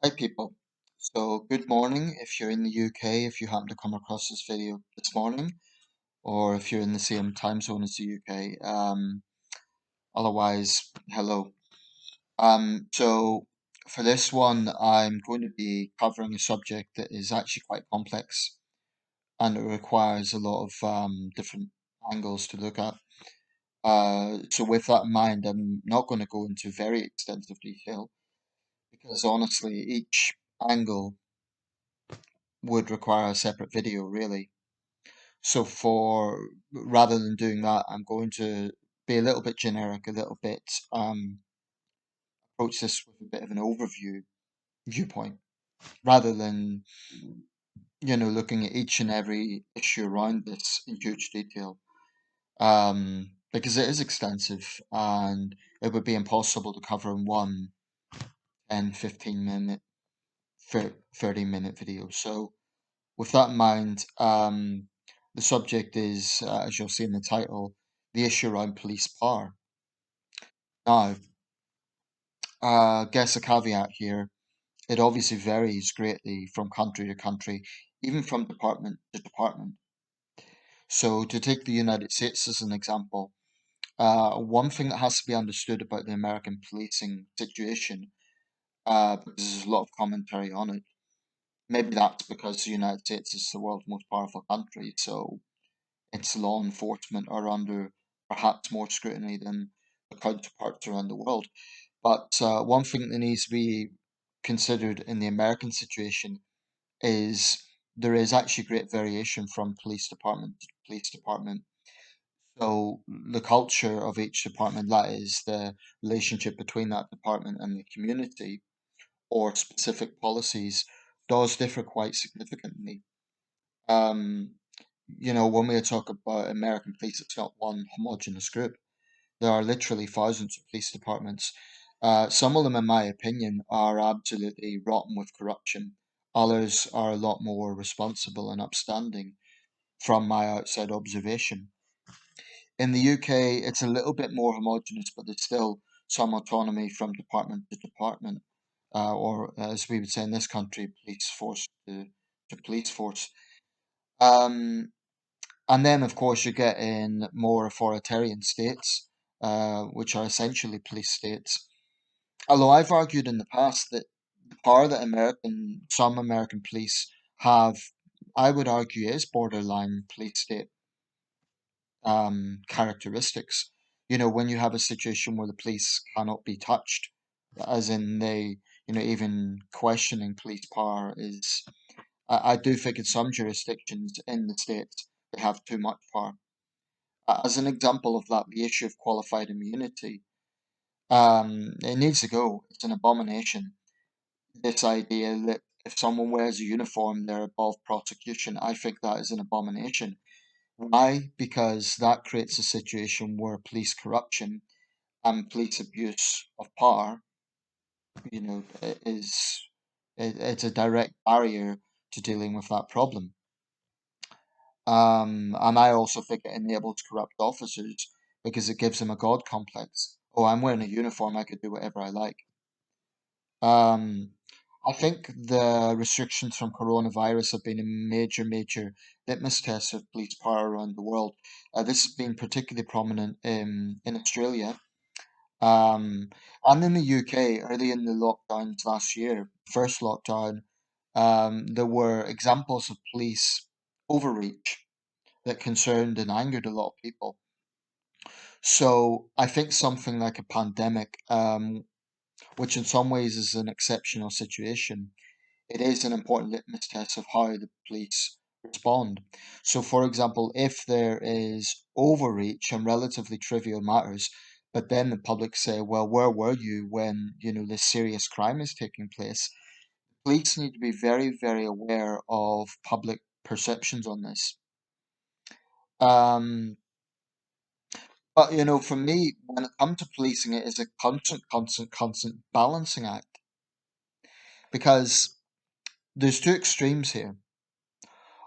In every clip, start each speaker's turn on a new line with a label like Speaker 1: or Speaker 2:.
Speaker 1: Hi people. So good morning if you're in the UK, if you happen to come across this video this morning, or if you're in the same time zone as the UK. Otherwise, hello. So for this one, I'm going to be covering a subject that is actually quite complex and it requires a lot of different angles to look at. So with that in mind, I'm not going to go into very extensive detail because honestly, each angle would require a separate video, really. So for rather than doing that, I'm going to be a little bit generic, a little bit approach this with a bit of an overview viewpoint, rather than looking at each and every issue around this in huge detail. Because it is extensive and it would be impossible to cover in one 10, 15 minute, 30-minute video. So with that in mind, the subject is, as you'll see in the title, the issue around police power. Now, guess a caveat here. It obviously varies greatly from country to country, even from department to department. So, to take the United States as an example, one thing that has to be understood about the American policing situation, because there's a lot of commentary on it. Maybe that's because the United States is the world's most powerful country, so its law enforcement are under perhaps more scrutiny than the counterparts around the world. But one thing that needs to be considered in the American situation is there is actually great variation from police department to police department. So the culture of each department, that is the relationship between that department and the community or specific policies, does differ quite significantly. Um, when we talk about American police, it's not one homogenous group. There are literally thousands of police departments. Some of them, in my opinion, are absolutely rotten with corruption. Others are a lot more responsible and upstanding from my outside observation. In the UK, it's a little bit more homogenous, but there's still some autonomy from department to department, or as we would say in this country, police force to police force. Um, and then, of course, you get in more authoritarian states, which are essentially police states. Although I've argued in the past that the power that some American police have, I would argue, is borderline police state characteristics. When you have a situation where the police cannot be touched, as in even questioning police power is, I do think in some jurisdictions in the states, they have too much power. As an example of that, the issue of qualified immunity, it needs to go. It's an abomination. This idea that if someone wears a uniform, they're above prosecution, I think that is an abomination. Why? Because that creates a situation where police corruption and police abuse of power, it's a direct barrier to dealing with that problem. And I also think it enables corrupt officers because it gives them a god complex. Oh, I'm wearing a uniform, I could do whatever I like. Um, I think the restrictions from coronavirus have been a major, major litmus test of police power around the world. This has been particularly prominent in Australia, and in the UK early in the lockdowns last year, first lockdown, there were examples of police overreach that concerned and angered a lot of people. So I think something like a pandemic, which in some ways is an exceptional situation, it is an important litmus test of how the police respond. So, for example, if there is overreach on relatively trivial matters, but then the public say, well, where were you when, this serious crime is taking place? Police need to be very, very aware of public perceptions on this. Um, but, for me, when it comes to policing, it is a constant, constant, constant balancing act because there's two extremes here.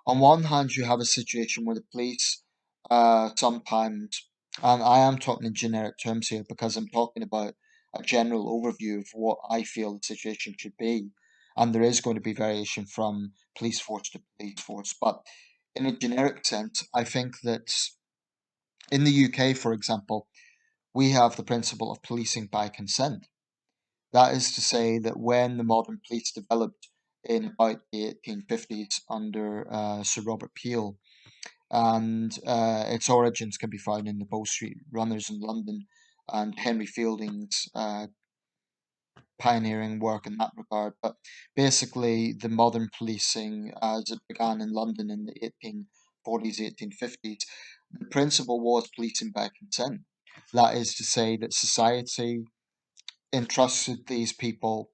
Speaker 1: On one hand, you have a situation where the police sometimes, and I am talking in generic terms here because I'm talking about a general overview of what I feel the situation should be. and there is going to be variation from police force to police force. But in a generic sense, I think that in the UK, for example, we have the principle of policing by consent. That is to say that when the modern police developed in about the 1850s under Sir Robert Peel, and its origins can be found in the Bow Street Runners in London and Henry Fielding's pioneering work in that regard. But basically, the modern policing, as it began in London in the 1840s, 1850s, the principle was policing by consent. That is to say that society entrusted these people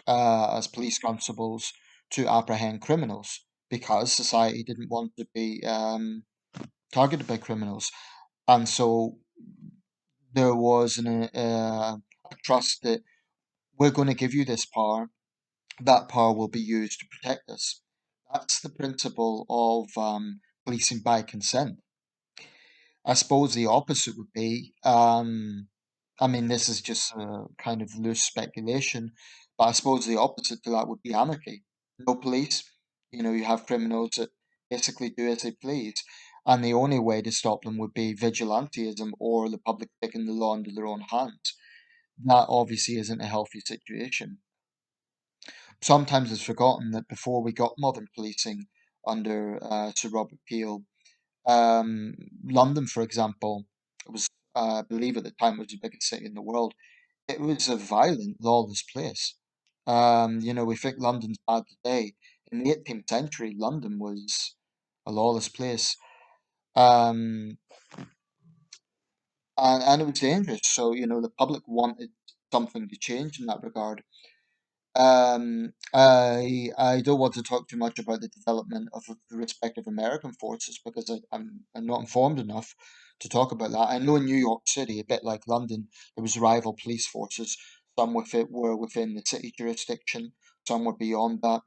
Speaker 1: as police constables to apprehend criminals because society didn't want to be targeted by criminals. And so there was a trust that we're going to give you this power, that power will be used to protect us. That's the principle of policing by consent. I suppose the opposite would be, I mean, this is just a kind of loose speculation, but I suppose the opposite to that would be anarchy. No police, you have criminals that basically do as they please, and the only way to stop them would be vigilantism or the public taking the law into their own hands. That obviously isn't a healthy situation. Sometimes it's forgotten that before we got modern policing under Sir Robert Peel, London, for example, it was, I believe at the time, it was the biggest city in the world. It was a violent, lawless place. We think London's bad today. In the 18th century, London was a lawless place, um, and it was dangerous. So, the public wanted something to change in that regard. I don't want to talk too much about the development of the respective American forces because I'm not informed enough to talk about that. I know in New York City, a bit like London, there was rival police forces. Some with it were within the city jurisdiction, some were beyond that.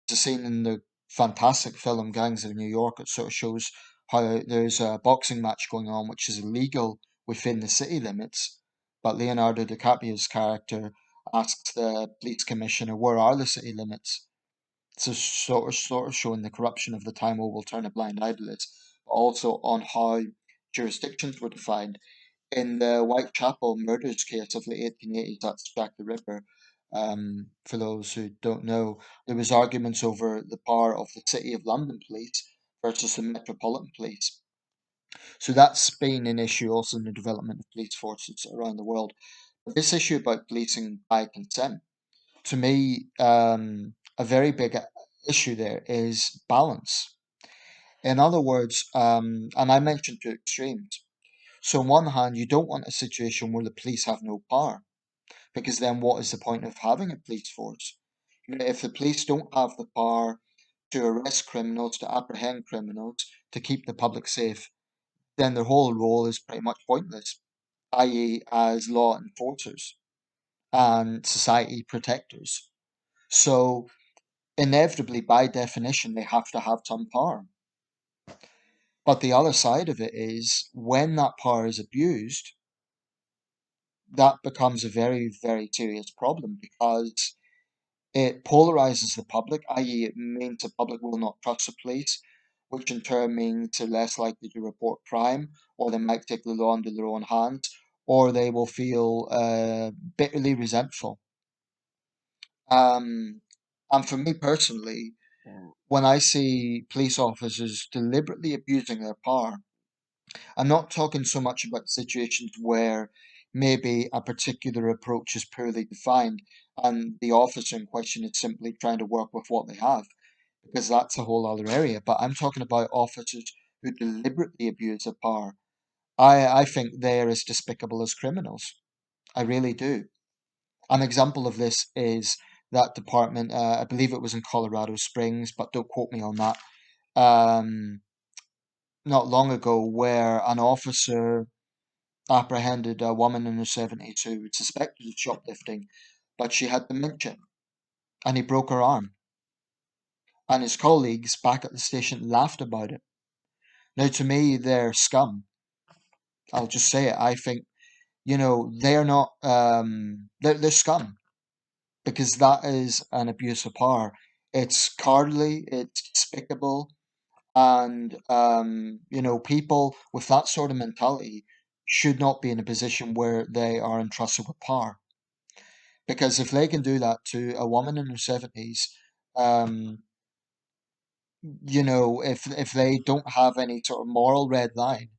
Speaker 1: It's a scene in the fantastic film Gangs of New York. It sort of shows how there's a boxing match going on which is illegal within the city limits, but Leonardo DiCaprio's character asks the police commissioner, where are the city limits? So sort of showing the corruption of the time we will turn a blind eye to this, but also on how jurisdictions were defined. In the Whitechapel murders case of the 1880s, that's Jack the Ripper. For those who don't know, there was arguments over the power of the City of London police versus the Metropolitan Police. So that's been an issue also in the development of police forces around the world. But this issue about policing by consent, to me, a very big issue there is balance. In other words, and I mentioned two extremes. So, on one hand, you don't want a situation where the police have no power, because then what is the point of having a police force? If the police don't have the power to arrest criminals, to apprehend criminals, to keep the public safe, then their whole role is pretty much pointless, i.e., as law enforcers and society protectors. So, inevitably, by definition, they have to have some power. But the other side of it is when that power is abused, that becomes a very, very serious problem because it polarizes the public, i.e., it means the public will not trust the police, which in turn means they're less likely to report crime, or they might take the law into their own hands, or they will feel bitterly resentful. Um, and for me personally, when I see police officers deliberately abusing their power, I'm not talking so much about situations where maybe a particular approach is poorly defined and the officer in question is simply trying to work with what they have, because that's a whole other area. But I'm talking about officers who deliberately abuse their power. I think they're as despicable as criminals. I really do. An example of this is that department, I believe it was in Colorado Springs, but don't quote me on that. Um, Not long ago, where an officer apprehended a woman in her 70s who was suspected of shoplifting, but she had dementia, and he broke her arm. And his colleagues back at the station laughed about it. Now, to me, they're scum. I'll just say it. I think, they're not, they're scum. because that is an abuse of power. It's cowardly, it's despicable, and people with that sort of mentality should not be in a position where they are entrusted with power. Because if they can do that to a woman in her 70s, um, if they don't have any sort of moral red line,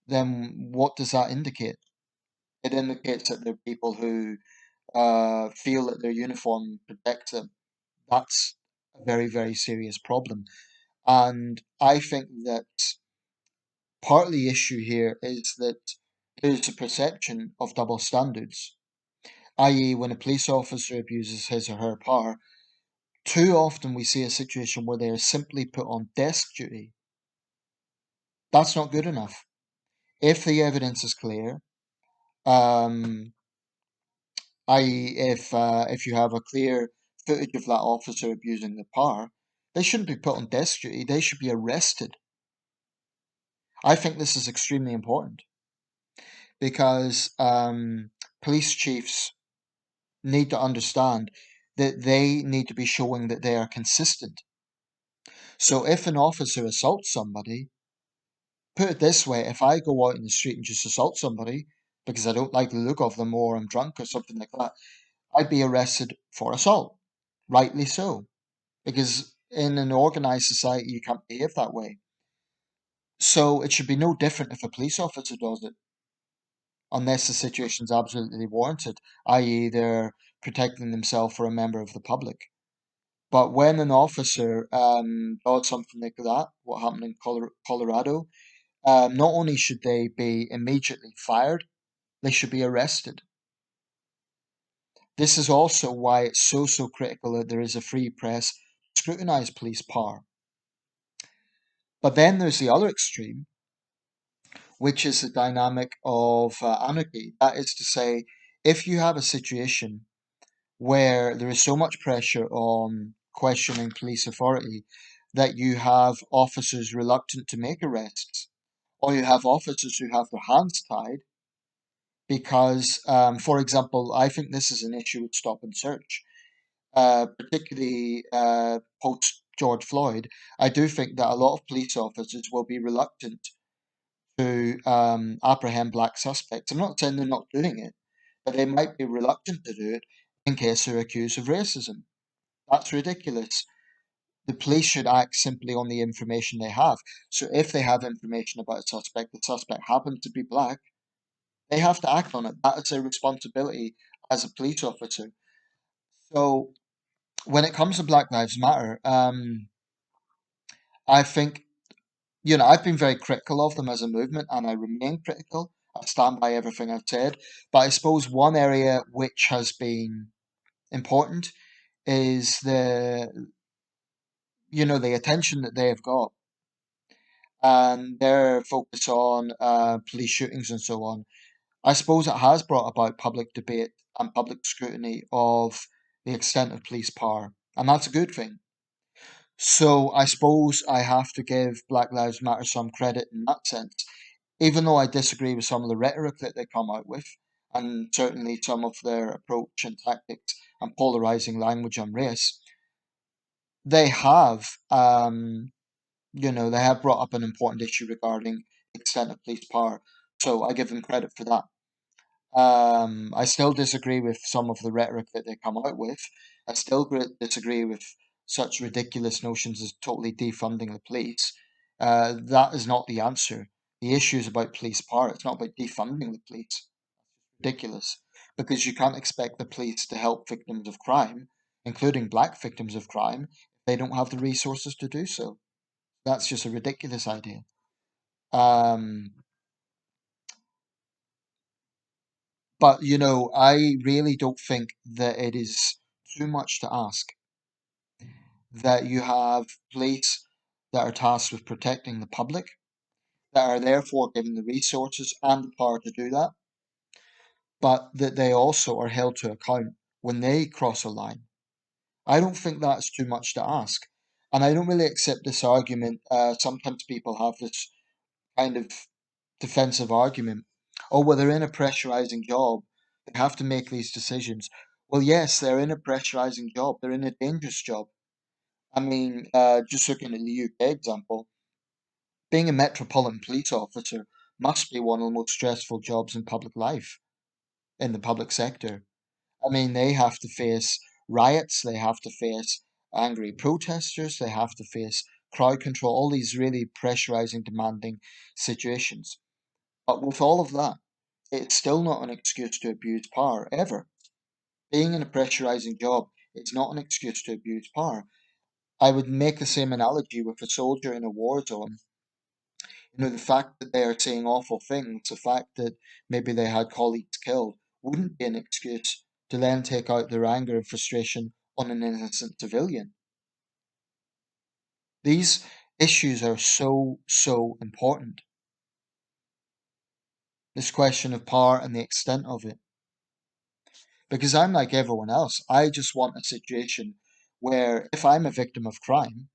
Speaker 1: then what does that indicate? It indicates that they're people who feel that their uniform protects them. That's a very, very serious problem. And I think that part of the issue here is that there's a perception of double standards, i.e., when a police officer abuses his or her power, too often we see a situation where they are simply put on desk duty. That's not good enough. If the evidence is clear, um, i.e., if you have a clear footage of that officer abusing the power, they shouldn't be put on desk duty. They should be arrested. I think this is extremely important because police chiefs need to understand that they need to be showing that they are consistent. So if an officer assaults somebody, put it this way, if I go out in the street and just assault somebody because I don't like the look of them or I'm drunk or something like that, I'd be arrested for assault. Rightly so. Because in an organized society, you can't behave that way. So it should be no different if a police officer does it, unless the situation is absolutely warranted, i.e., they're protecting themselves or a member of the public. But when an officer does something like that, what happened in Colorado, not only should they be immediately fired, they should be arrested. This is also why it's so critical that there is a free press to scrutinise police power. But then there's the other extreme, which is the dynamic of anarchy. That is to say, if you have a situation where there is so much pressure on questioning police authority that you have officers reluctant to make arrests, or you have officers who have their hands tied because, for example, I think this is an issue with stop and search, particularly post George Floyd. I do think that a lot of police officers will be reluctant to apprehend black suspects. I'm not saying they're not doing it, but they might be reluctant to do it in case they're accused of racism. That's ridiculous. The police should act simply on the information they have. So if they have information about a suspect, the suspect happens to be black, they have to act on it. That is their responsibility as a police officer. So when it comes to Black Lives Matter, I think, I've been very critical of them as a movement and I remain critical. I stand by everything I've said. But I suppose one area which has been important is the attention that they have got and their focus on police shootings and so on. I suppose it has brought about public debate and public scrutiny of the extent of police power, and that's a good thing. So I suppose I have to give Black Lives Matter some credit in that sense, even though I disagree with some of the rhetoric that they come out with, and certainly some of their approach and tactics and polarizing language on race. They have they have brought up an important issue regarding the extent of police power. So I give them credit for that. I still disagree with some of the rhetoric that they come out with. I still disagree with such ridiculous notions as totally defunding the police. That is not the answer. The issue is about police power. It's not about defunding the police. Ridiculous. Because you can't expect the police to help victims of crime, including black victims of crime, if they don't have the resources to do so. That's just a ridiculous idea. Um, but I really don't think that it is too much to ask that you have police that are tasked with protecting the public, that are therefore given the resources and the power to do that, but that they also are held to account when they cross a line. I don't think that's too much to ask. And I don't really accept this argument. Sometimes people have this kind of defensive argument. Oh, well, they're in a pressurizing job. They have to make these decisions. Well, yes, they're in a pressurizing job. They're in a dangerous job. I mean, just looking at the UK example, being a metropolitan police officer must be one of the most stressful jobs in public life, in the public sector. I mean, they have to face riots, they have to face angry protesters, they have to face crowd control, all these really pressurizing, demanding situations. But with all of that, it's still not an excuse to abuse power, ever. Being in a pressurizing job is not an excuse to abuse power. I would make the same analogy with a soldier in a war zone. You know, the fact that they are saying awful things, the fact that maybe they had colleagues killed, wouldn't be an excuse to then take out their anger and frustration on an innocent civilian. These issues are so important. This question of power and the extent of it. Because I'm like everyone else. I just want a situation where if I'm a victim of crime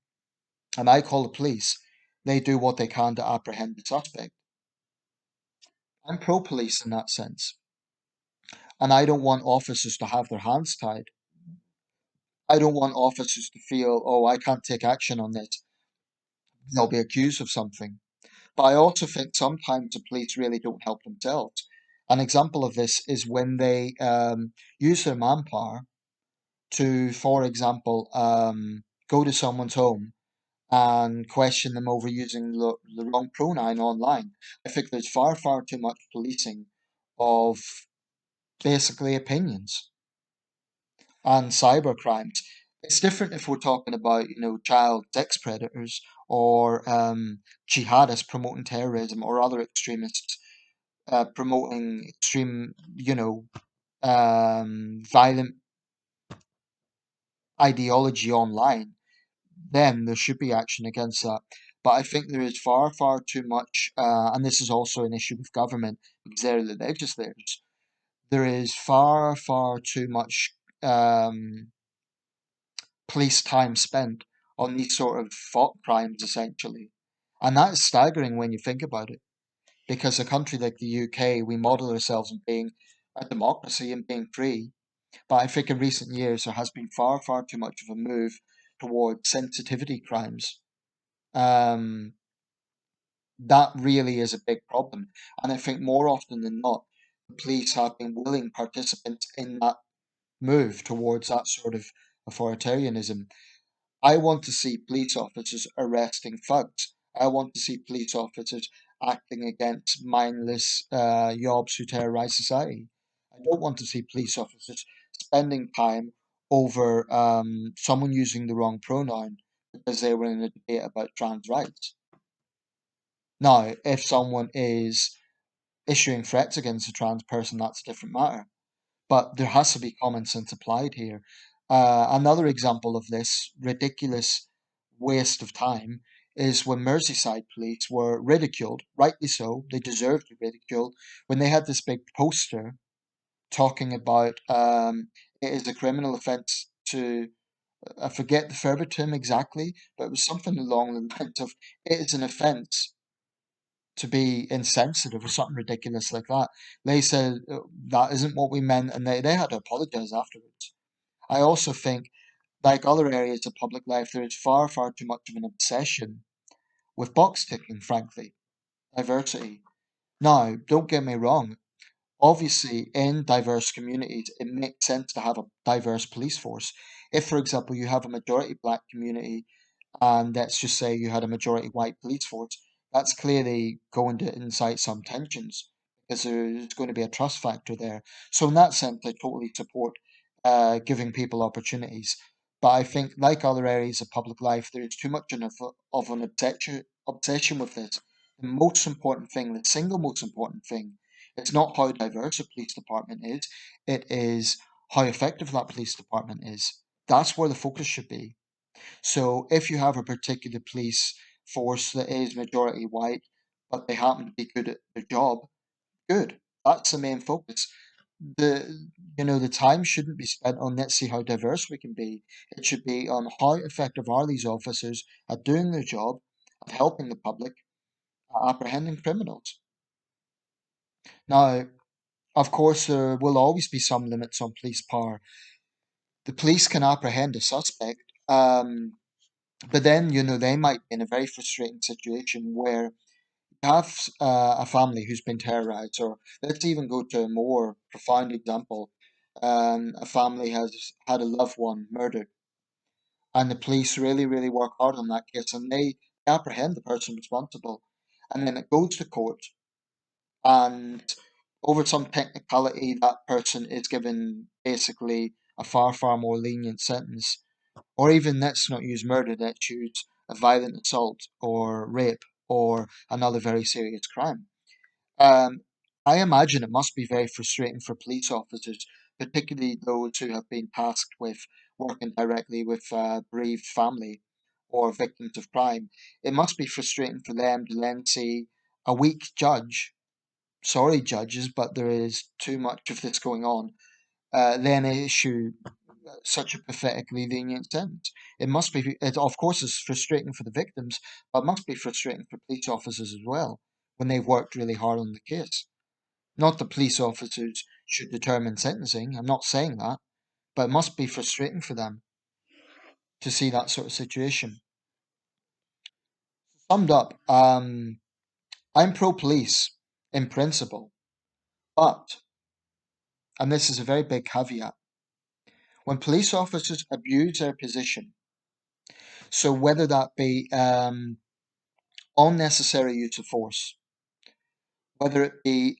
Speaker 1: and I call the police, they do what they can to apprehend the suspect. I'm pro police in that sense. And I don't want officers to have their hands tied. I don't want officers to feel, oh, I can't take action on this. They'll be accused of something. But I also think sometimes the police really don't help themselves. An example of this is when they use their manpower to, for example, go to someone's home and question them over using the wrong pronoun online. I think there's far too much policing of basically opinions and cyber crimes. It's different if we're talking about, you know, child sex predators or jihadists promoting terrorism or other extremists promoting extreme, you know, violent ideology online. Then there should be action against that. But I think there is far too much, and this is also an issue with government because they're the legislators. There is far too much police time spent on these sort of thought crimes, essentially. And that is staggering when you think about it, because a country like the UK, we model ourselves on being a democracy and being free. But I think in recent years there has been far too much of a move towards sensitivity crimes. Um, that really is a big problem. And I think more often than not, the police have been willing participants in that move towards that sort of authoritarianism. I want to see police officers arresting thugs. I want to see police officers acting against mindless yobs who terrorize society. I don't want to see police officers spending time over someone using the wrong pronoun because they were in a debate about trans rights. Now, if someone is issuing threats against a trans person, that's a different matter. But there has to be common sense applied here. Another example of this ridiculous waste of time is when Merseyside police were ridiculed, rightly so, they deserved to be ridiculed, when they had this big poster talking about it is a criminal offence to, I forget the verbatim exactly, but it was something along the lines of it is an offence to be insensitive or something ridiculous like that. They said that isn't what we meant, and they had to apologize afterwards. I also think, like other areas of public life, there is far too much of an obsession with box ticking, frankly, diversity. Now, don't get me wrong, obviously, in diverse communities, it makes sense to have a diverse police force. If, for example, you have a majority black community and let's just say you had a majority white police force, that's clearly going to incite some tensions because there's going to be a trust factor there. So in that sense, I totally support giving people opportunities. But I think, like other areas of public life, there is too much of an obsession with this. The most important thing, the single most important thing, it's not how diverse a police department is, it is how effective that police department is. That's where the focus should be. So if you have a particular police force that is majority white, but they happen to be good at their job, good. That's the main focus. The the time shouldn't be spent on let's see how diverse we can be. It should be on how effective are these officers at doing their job, at helping the public, at apprehending criminals. Now, Of course, there will always be some limits on police power. The police can apprehend a suspect, but then, they might be in a very frustrating situation where you have a family who's been terrorized, or let's even go to a more profound example. A family has had a loved one murdered, and the police really, really work hard on that case, and they apprehend the person responsible, and then it goes to court, and over some technicality, that person is given basically a far, far more lenient sentence. Or even let's not use murder, let's use a violent assault or rape or another very serious crime. Um, I imagine it must be very frustrating for police officers, particularly those who have been tasked with working directly with bereaved family or victims of crime. It must be frustrating for them to then see a weak judge, sorry judges, but there is too much of this going on, then issue such a pathetically lenient sentence. Of course, it's frustrating for the victims, but it must be frustrating for police officers as well when they've worked really hard on the case. Not that police officers should determine sentencing, I'm not saying that, but it must be frustrating for them to see that sort of situation. Summed up, I'm pro police in principle, but, and this is a very big caveat, when police officers abuse their position, so whether that be unnecessary use of force, whether it be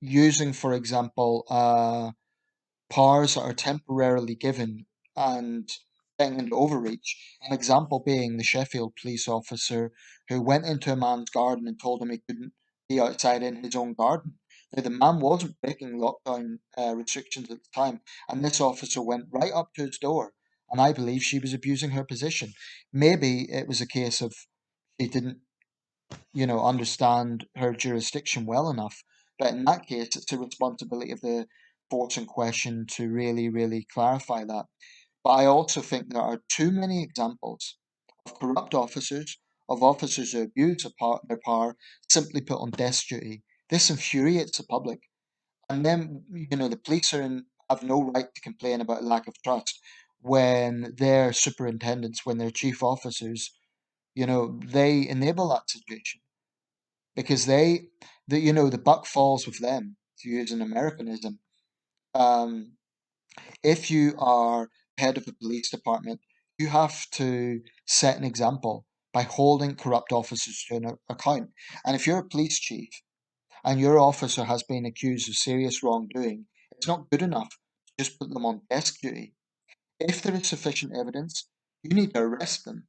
Speaker 1: using, for example, powers that are temporarily given and getting into overreach. An example being the Sheffield police officer who went into a man's garden and told him he couldn't be outside in his own garden. Now, the man wasn't breaking lockdown restrictions at the time, and this officer went right up to his door, and I believe she was abusing her position. Maybe it was a case of she didn't understand her jurisdiction well enough. But in that case, it's the responsibility of the force in question to really, really clarify that. But I also think there are too many examples of corrupt officers, of officers who abuse their power, simply put on desk duty. This infuriates the public. And then, the police have no right to complain about a lack of trust when their superintendents, when their chief officers, they enable that situation because the buck falls with them, to use an Americanism. Um, if you are head of the police department, you have to set an example by holding corrupt officers to an account. And if you're a police chief and your officer has been accused of serious wrongdoing, it's not good enough to just put them on desk duty. If there is sufficient evidence, you need to arrest them.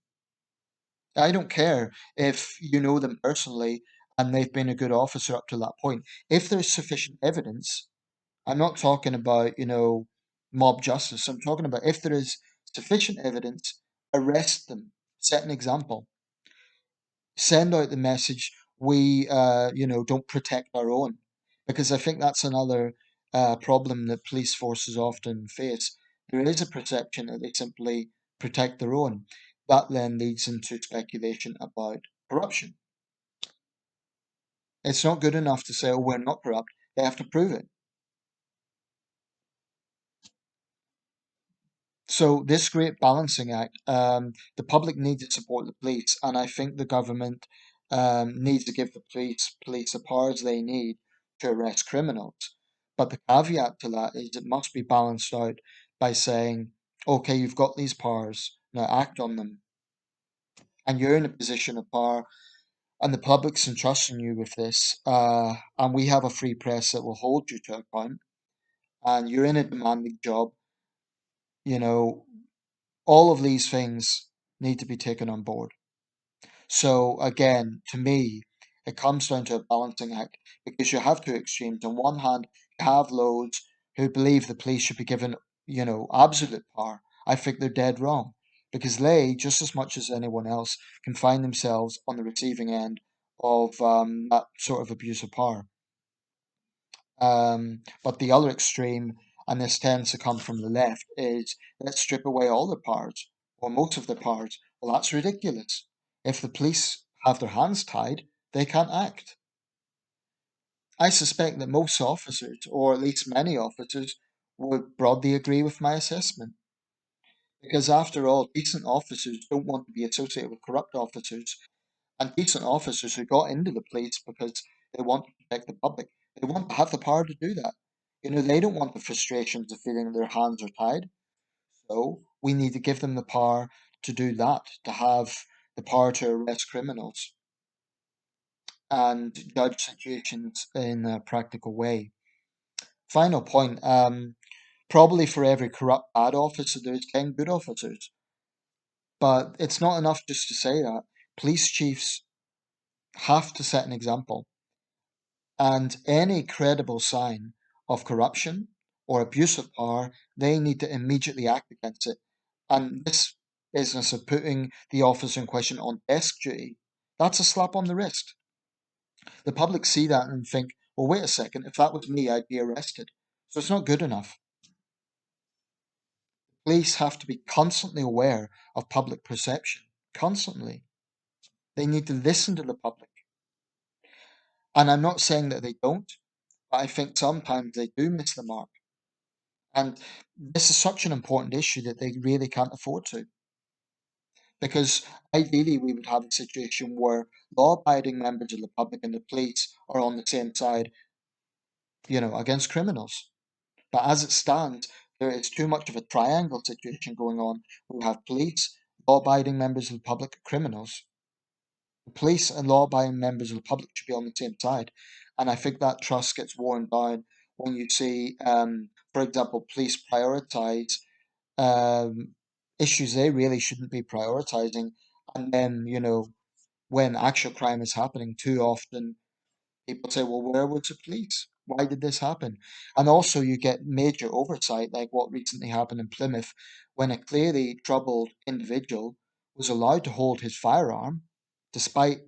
Speaker 1: I don't care if you know them personally and they've been a good officer up to that point. If there's sufficient evidence, I'm not talking about, mob justice. I'm talking about if there is sufficient evidence, arrest them, set an example, send out the message we, don't protect our own. Because I think that's another problem that police forces often face. There is a perception that they simply protect their own. That then leads into speculation about corruption. It's not good enough to say, oh, we're not corrupt. They have to prove it. So this great balancing act, the public needs to support the police, and I think the government needs to give the police the powers they need to arrest criminals. But the caveat to that is it must be balanced out by saying, okay, you've got these powers, now act on them, and you're in a position of power, and the public's entrusting you with this, and we have a free press that will hold you to account, and you're in a demanding job, you know, all of these things need to be taken on board. So again, to me, it comes down to a balancing act because you have two extremes. On one hand, you have those who believe the police should be given, absolute power. I think they're dead wrong because they, just as much as anyone else, can find themselves on the receiving end of that sort of abuse of power. But the other extreme, and this tends to come from the left, is let's strip away all the powers or most of the powers. Well, that's ridiculous. If the police have their hands tied, they can't act. I suspect that most officers, or at least many officers, would broadly agree with my assessment. Because after all, decent officers don't want to be associated with corrupt officers, and decent officers who got into the police because they want to protect the public. They want to have the power to do that. They don't want the frustrations of feeling their hands are tied. So we need to give them the power to do that, to have the power to arrest criminals and judge situations in a practical way. Final point, probably for every corrupt bad officer, there's 10 good officers. But it's not enough just to say that. Police chiefs have to set an example. And any credible sign of corruption or abuse of power, they need to immediately act against it. And this business of putting the officer in question on desk duty, that's a slap on the wrist. The public see that and think, well, wait a second, if that was me, I'd be arrested. So it's not good enough. Police have to be constantly aware of public perception. Constantly. They need to listen to the public. And I'm not saying that they don't, but I think sometimes they do miss the mark. And this is such an important issue that they really can't afford to. Because ideally, we would have a situation where law abiding members of the public and the police are on the same side, against criminals. But as it stands, there is too much of a triangle situation going on. We have police, law abiding members of the public, criminals. The police and law abiding members of the public should be on the same side. And I think that trust gets worn down when you see, for example, police prioritize um, issues they really shouldn't be prioritizing. And then, when actual crime is happening, too often people say, well, where was the police? Why did this happen? And also, you get major oversight, like what recently happened in Plymouth, when a clearly troubled individual was allowed to hold his firearm despite,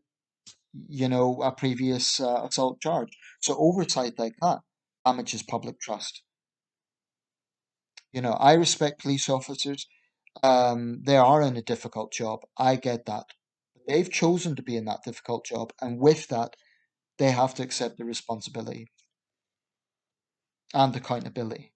Speaker 1: a previous assault charge. So, oversight like that damages public trust. I respect police officers. They are in a difficult job. I get that. They've chosen to be in that difficult job, and with that, they have to accept the responsibility and accountability.